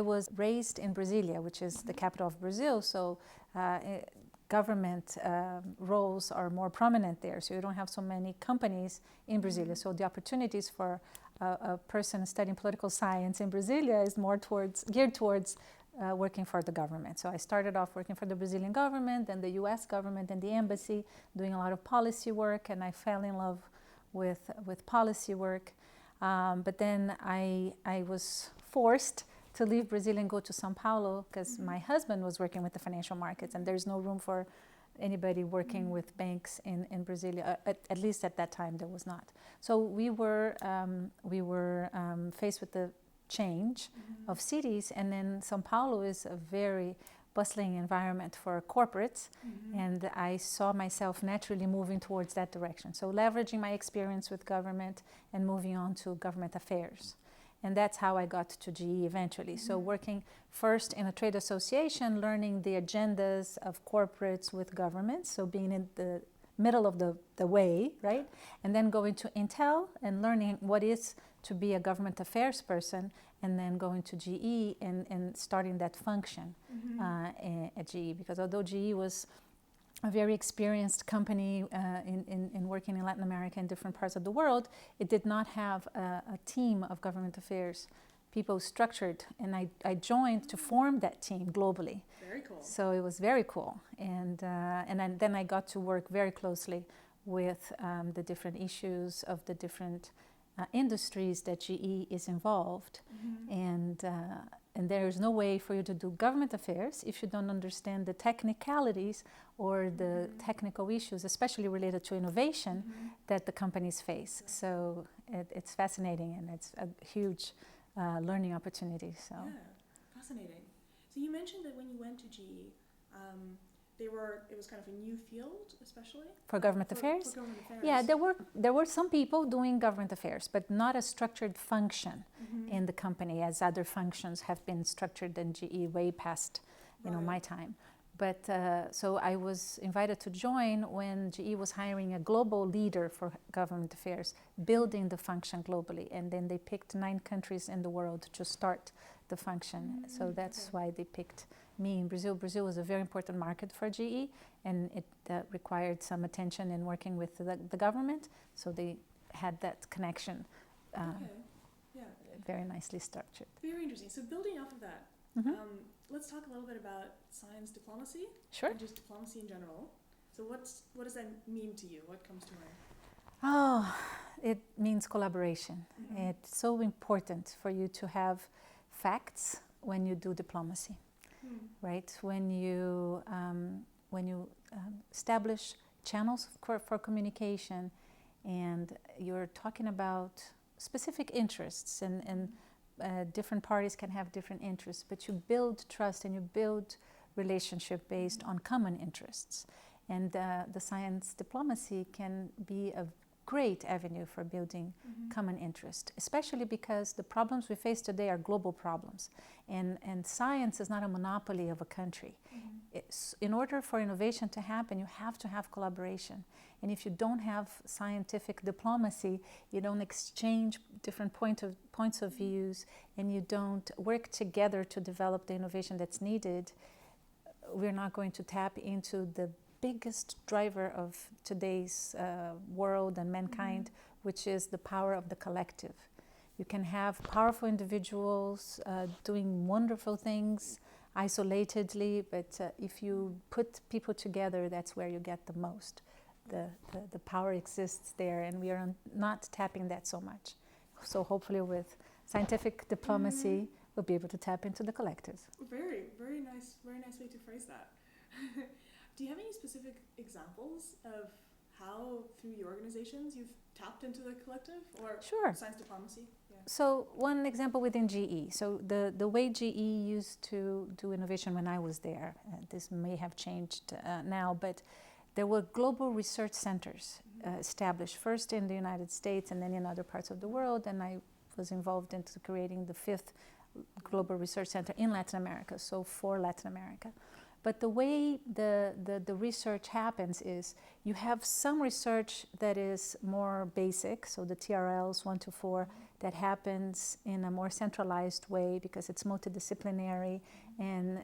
was raised in Brasília, which is the capital of Brazil, so government roles are more prominent there. So you don't have so many companies in Brasília. So the opportunities for a person studying political science in Brasília is more geared towards working for the government. So I started off working for the Brazilian government, then the US government and the embassy, doing a lot of policy work, and I fell in love with policy work. But then I was forced to leave Brazil and go to São Paulo because my husband was working with the financial markets, and there's no room for anybody working with banks in Brazil. At least at that time, there was not. So we were faced with the change of cities, and then São Paulo is a very bustling environment for corporates, and I saw myself naturally moving towards that direction. So leveraging my experience with government and moving on to government affairs. And that's how I got to GE eventually. So working first in a trade association, learning the agendas of corporates with governments, so being in the middle of the way, right? And then going to Intel and learning what is to be a government affairs person, and then going to GE and starting that function at GE. Because although GE was a very experienced company in working in Latin America and different parts of the world, it did not have a team of government affairs people structured, and I joined to form that team globally. Very cool. So it was very cool, and then I got to work very closely with the different issues of the different industries that GE is involved, and there is no way for you to do government affairs if you don't understand the technicalities or the technical issues, especially related to innovation, that the companies face. So it's fascinating, and it's a huge learning opportunity. So yeah, fascinating. So you mentioned that when you went to GE, it was kind of a new field, especially for government affairs. For government affairs. Yeah, there were some people doing government affairs, but not a structured function in the company, as other functions have been structured in GE way past, my time. But so I was invited to join when GE was hiring a global leader for government affairs, building the function globally, and then they picked 9 countries in the world to start the function. So that's why they picked me in Brazil. Brazil was a very important market for GE, and it required some attention in working with the government. So they had that connection very nicely structured. Very interesting. So building off of that, let's talk a little bit about science diplomacy. Sure. And just diplomacy in general. So what does that mean to you? What comes to mind? Oh, it means collaboration. It's so important for you to have facts when you do diplomacy, right? When you establish channels for communication, and you're talking about specific interests, and different parties can have different interests, but you build trust and you build relationship based on common interests. And the science diplomacy can be a great avenue for building common interest, especially because the problems we face today are global problems. And science is not a monopoly of a country. In order for innovation to happen, you have to have collaboration. And if you don't have scientific diplomacy, you don't exchange different points of views, and you don't work together to develop the innovation that's needed, we're not going to tap into the biggest driver of today's world and mankind, which is the power of the collective. You can have powerful individuals doing wonderful things isolatedly, but if you put people together, that's where you get the most. The power exists there, and we are not tapping that so much. So hopefully with scientific diplomacy, we'll be able to tap into the collectives. Very, very nice way to phrase that. Do you have any specific examples of how, through your organizations, you've tapped into the collective or science diplomacy? Yeah. So one example within GE. So the way GE used to do innovation when I was there, this may have changed now, but there were global research centers established, first in the United States and then in other parts of the world, and I was involved in creating the 5th global research center in Latin America, so for Latin America. But the way the research happens is you have some research that is more basic, so the TRLs 1 to 4 that happens in a more centralized way because it's multidisciplinary and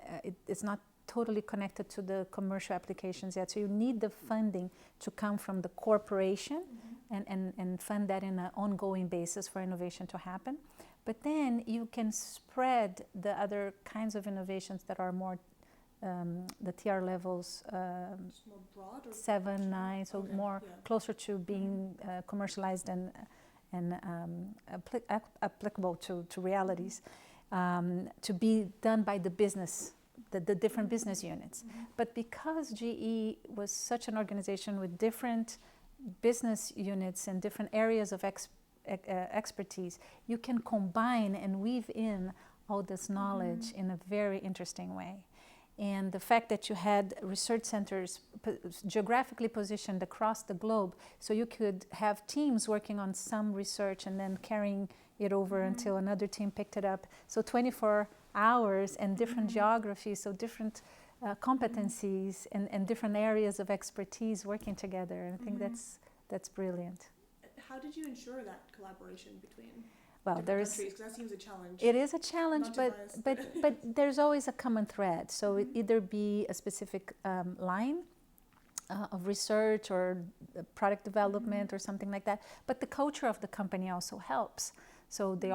it's not totally connected to the commercial applications yet. So you need the funding to come from the corporation and fund that in an ongoing basis for innovation to happen. But then you can spread the other kinds of innovations that are more the TR levels more broad or 7, 9, so more closer to being commercialized and applicable to realities, to be done by the business, the different business units. But because GE was such an organization with different business units and different areas of expertise, you can combine and weave in all this knowledge in a very interesting way. And the fact that you had research centers geographically positioned across the globe, so you could have teams working on some research and then carrying it over until another team picked it up. So 24 hours and different geographies, so different competencies and different areas of expertise working together. And I think that's brilliant. How did you ensure that collaboration between well, there's countries? Because that seems a challenge. It is a challenge, but there's always a common thread. So it either be a specific line of research or product development or something like that. But the culture of the company also helps. So they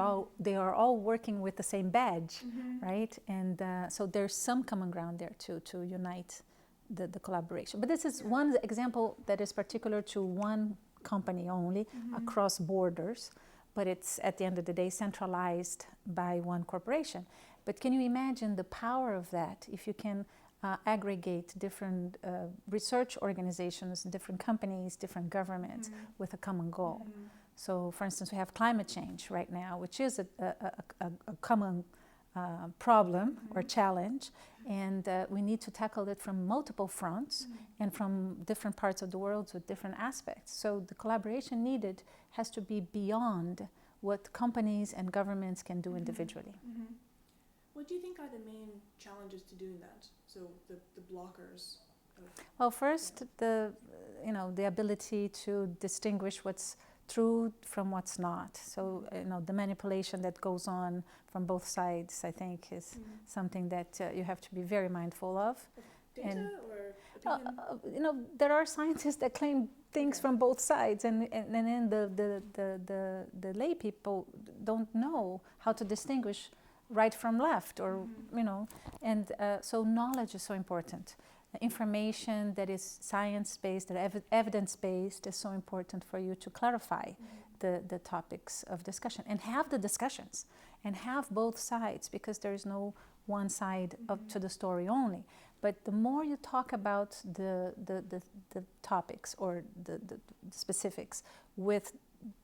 are all working with the same badge, right? And so there's some common ground there to unite the collaboration. But this is one example that is particular to one company only across borders. But it's, at the end of the day, centralized by one corporation. But can you imagine the power of that if you can aggregate different research organizations, different companies, different governments with a common goal? So, for instance, we have climate change right now, which is a common problem or challenge, and we need to tackle it from multiple fronts and from different parts of the world with different aspects. So the collaboration needed has to be beyond what companies and governments can do individually. What do you think are the main challenges to doing that? So the blockers? Well, first, the ability to distinguish what's true from what's not. So, the manipulation that goes on from both sides, I think, is something that you have to be very mindful of. Data or opinion? There are scientists that claim things from both sides, and then the lay people don't know how to distinguish right from left, or and so knowledge is so important. Information that is science-based, that evidence-based, is so important for you to clarify the topics of discussion and have the discussions and have both sides, because there is no one side to the story only. But the more you talk about the topics or the specifics with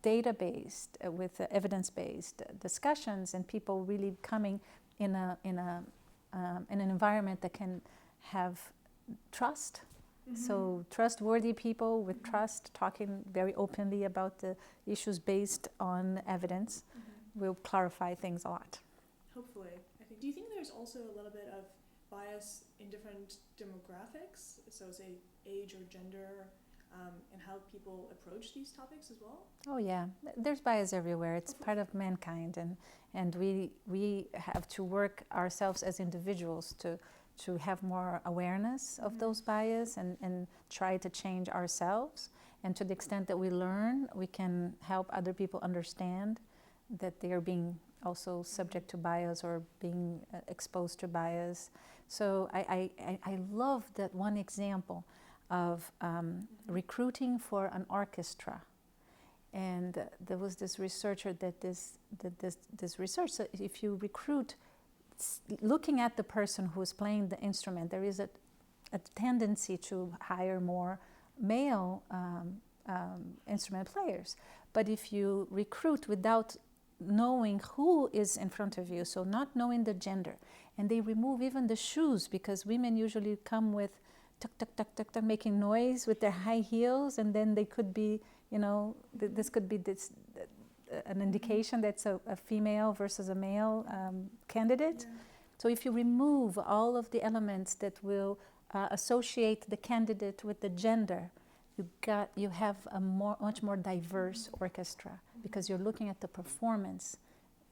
data-based, with evidence-based discussions, and people really coming in an environment that can have trust. So trustworthy people with trust, talking very openly about the issues based on evidence, will clarify things a lot. Hopefully. Do you think there's also a little bit of bias in different demographics, so say age or gender, and how people approach these topics as well? Oh yeah, there's bias everywhere. It's part of mankind, and we have to work ourselves as individuals to have more awareness of those bias and try to change ourselves. And to the extent that we learn, we can help other people understand that they are being also subject to bias or being exposed to bias. So I love that one example of recruiting for an orchestra. And there was this researcher that this research, so if you recruit, looking at the person who is playing the instrument, there is a tendency to hire more male instrument players. But if you recruit without knowing who is in front of you, so not knowing the gender, and they remove even the shoes, because women usually come with tuck, tuck, tuck, tuck, tuck, making noise with their high heels, and then they could be, this could be an indication that's a female versus a male candidate. Yeah. So if you remove all of the elements that will associate the candidate with the gender, you have a much more diverse orchestra, because you're looking at the performance,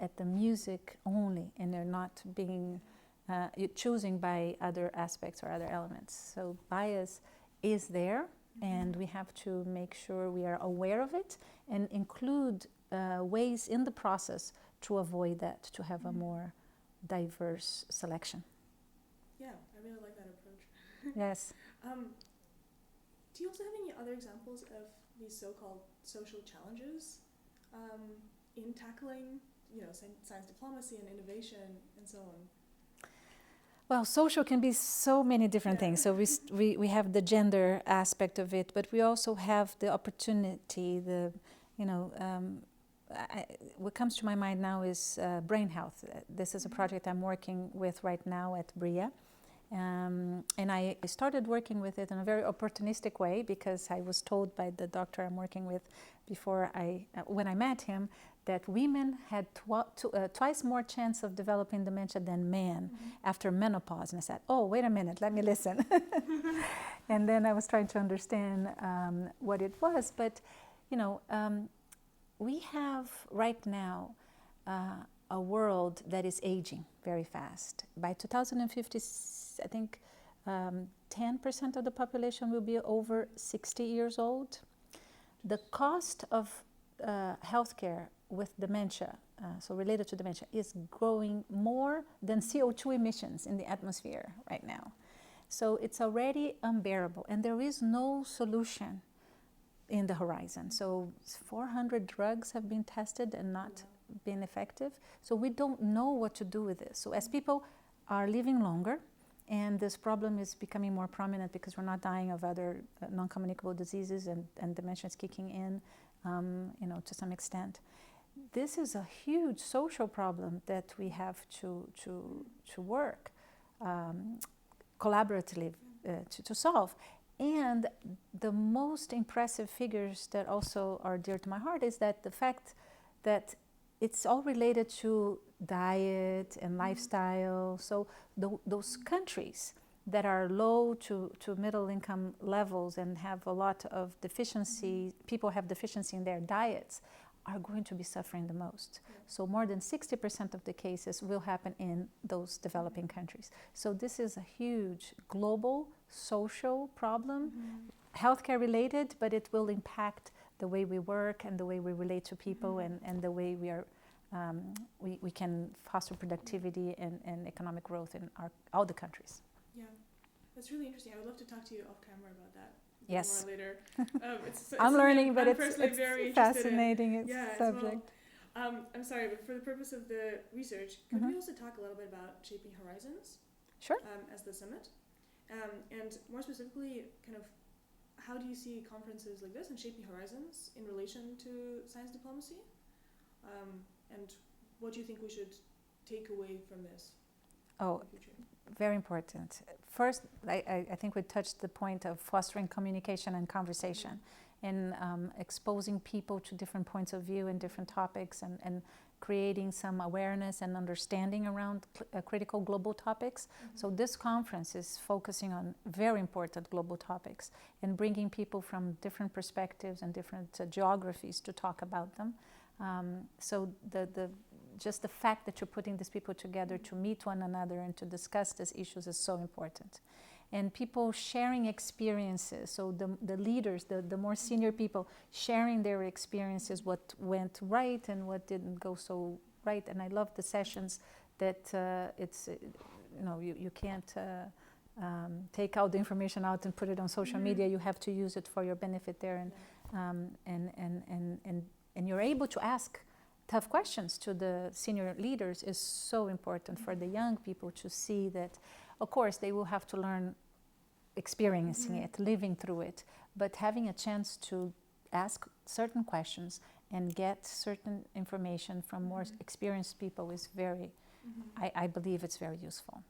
at the music only, and they're not being you're choosing by other aspects or other elements. So bias is there, and we have to make sure we are aware of it and include ways in the process to avoid that, to have a more diverse selection. Yeah, I really like that approach. Yes. Do you also have any other examples of these so-called social challenges in tackling, science diplomacy and innovation and so on? Well, social can be so many different things. So we have the gender aspect of it, but we also have the opportunity, what comes to my mind now is brain health. This is a project I'm working with right now at Briyah. And I started working with it in a very opportunistic way, because I was told by the doctor I'm working with when I met him, that women had twice more chance of developing dementia than men after menopause. And I said, oh, wait a minute, let me listen. And then I was trying to understand what it was. But, we have right now a world that is aging very fast. By 2050, I think 10% of the population will be over 60 years old. The cost of healthcare with dementia, so related to dementia, is growing more than CO2 emissions in the atmosphere right now. So it's already unbearable, and there is no solution in the horizon. So 400 drugs have been tested and not been effective. So we don't know what to do with this. So as people are living longer, and this problem is becoming more prominent because we're not dying of other non-communicable diseases, and dementia is kicking in, to some extent. This is a huge social problem that we have to work collaboratively to solve. And the most impressive figures that also are dear to my heart is that the fact that it's all related to diet and lifestyle. So those countries that are low to middle income levels and have a lot of deficiency, people have deficiency in their diets, are going to be suffering the most. So more than 60% of the cases will happen in those developing countries. So this is a huge global social problem, healthcare related, but it will impact the way we work and the way we relate to people, and the way we are we can foster productivity and economic growth in all the countries. Yeah, that's really interesting. I would love to talk to you off camera about that. Yes. More later. I'm learning, but it's very fascinating subject. Well. I'm sorry, but for the purpose of the research, could we also talk a little bit about Shaping Horizons? Sure. As the summit, and more specifically, kind of, how do you see conferences like this and Shaping Horizons in relation to science diplomacy? And what do you think we should take away from this in the future? Very important. First, I think we touched the point of fostering communication and conversation, and exposing people to different points of view and different topics, and creating some awareness and understanding around critical global topics. So this conference is focusing on very important global topics and bringing people from different perspectives and different geographies to talk about them. So just the fact that you're putting these people together to meet one another and to discuss these issues is so important. And people sharing experiences, so the leaders, the more senior people, sharing their experiences, what went right and what didn't go so right. And I love the sessions that you can't take out the information out and put it on social media. You have to use it for your benefit there, and you're able to ask tough questions to the senior leaders is so important for the young people to see that, of course, they will have to learn experiencing it, living through it, but having a chance to ask certain questions and get certain information from more experienced people is very, I believe it's very useful.